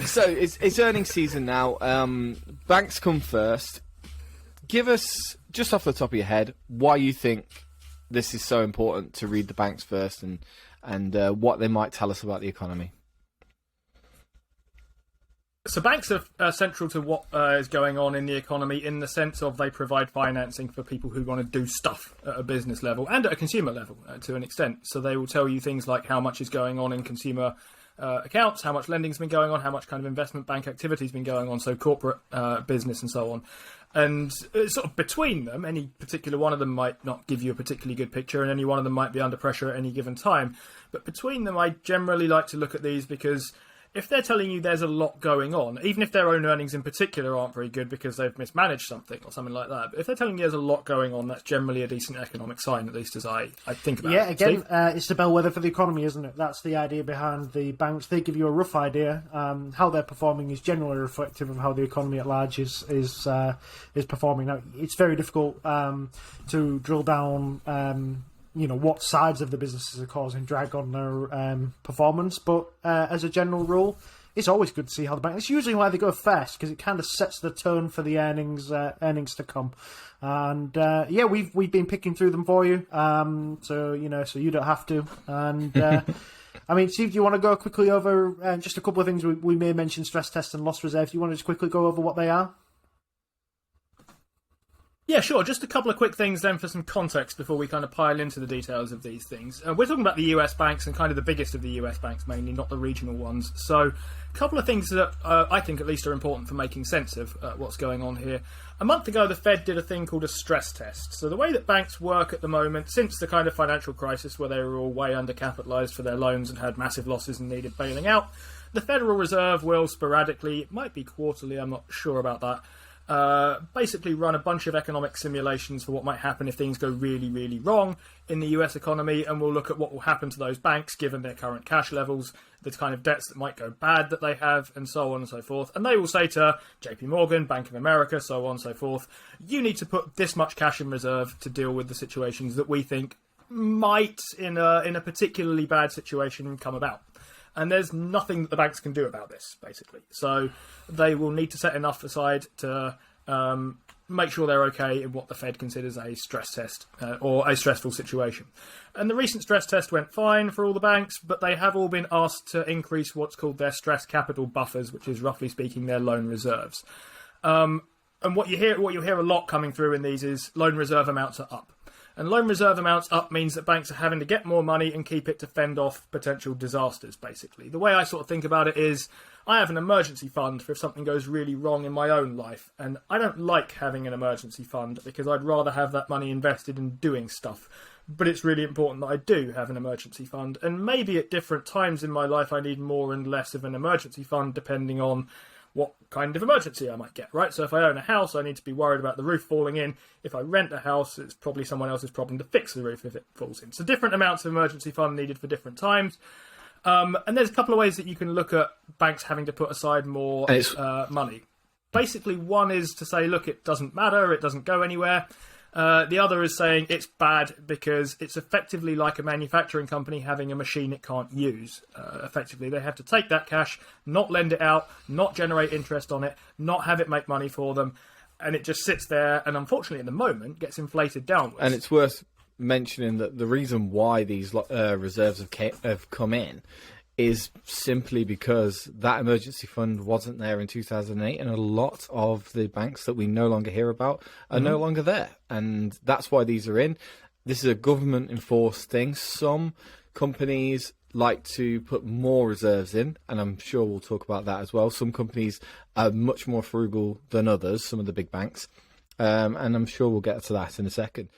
So it's earnings season now. Banks come first. Give us, just off the top of your head, why you think this is so important to read the banks first, and what they might tell us about the economy. So banks are central to what is going on in the economy, in the sense of they provide financing for people who want to do stuff at a business level and at a consumer level to an extent. So they will tell you things like how much is going on in consumer accounts, how much lending's been going on, how much kind of investment bank activity's been going on, so corporate business and so on. And sort of between them, any particular one of them might not give you a particularly good picture, and any one of them might be under pressure at any given time. But between them, I generally like to look at these because if they're telling you there's a lot going on, even if their own earnings in particular aren't very good because they've mismanaged something or something like that, but if they're telling you there's a lot going on, that's generally a decent economic sign, at least as I think about it. Yeah, again, it's the bellwether for the economy, isn't it? That's the idea behind the banks. They give you a rough idea. How they're performing is generally reflective of how the economy at large is performing. Now, it's very difficult to drill down what sides of the businesses are causing drag on their performance. But as a general rule, it's always good to see how the bank. It's usually why they go first, because it kind of sets the tone for the earnings to come. And we've been picking through them for you, so you don't have to. And I mean, Steve, do you want to go quickly over just a couple of things we may mention? Stress test and loss reserve. Do you want to just quickly go over what they are? Yeah, sure. Just a couple of quick things then for some context before we kind of pile into the details of these things. We're talking about the US banks and kind of the biggest of the US banks mainly, not the regional ones. So a couple of things that I think at least are important for making sense of what's going on here. A month ago, the Fed did a thing called a stress test. So the way that banks work at the moment, since the kind of financial crisis where they were all way undercapitalised for their loans and had massive losses and needed bailing out, the Federal Reserve will sporadically, it might be quarterly, I'm not sure about that, basically run a bunch of economic simulations for what might happen if things go really, really wrong in the US economy, and we'll look at what will happen to those banks given their current cash levels, the kind of debts that might go bad that they have, and so on and so forth. And they will say to JP Morgan, Bank of America, so on and so forth, you need to put this much cash in reserve to deal with the situations that we think might, in a particularly bad situation, come about. And there's nothing that the banks can do about this, basically. So they will need to set enough aside to make sure they're okay in what the Fed considers a stress test or a stressful situation. And the recent stress test went fine for all the banks, but they have all been asked to increase what's called their stress capital buffers, which is roughly speaking their loan reserves. And what you'll hear a lot coming through in these is loan reserve amounts are up. And loan reserve amounts up means that banks are having to get more money and keep it to fend off potential disasters, basically. The way I sort of think about it is I have an emergency fund for if something goes really wrong in my own life. And I don't like having an emergency fund because I'd rather have that money invested in doing stuff. But it's really important that I do have an emergency fund. And maybe at different times in my life I need more and less of an emergency fund depending on what kind of emergency I might get, right? So if I own a house, I need to be worried about the roof falling in. If I rent a house, it's probably someone else's problem to fix the roof if it falls in. So different amounts of emergency fund needed for different times. And there's a couple of ways that you can look at banks having to put aside more money. Basically, one is to say, look, it doesn't matter, it doesn't go anywhere. The other is saying it's bad because it's effectively like a manufacturing company having a machine it can't use. Effectively, they have to take that cash, not lend it out, not generate interest on it, not have it make money for them, and it just sits there and unfortunately at the moment gets inflated downwards. And it's worth mentioning that the reason why these reserves have come in is simply because that emergency fund wasn't there in 2008, and a lot of the banks that we no longer hear about are no longer there, and that's why these are in. This is a government-enforced thing. Some companies like to put more reserves in, and I'm sure we'll talk about that as well. Some companies are much more frugal than others, some of the big banks, and I'm sure we'll get to that in a second.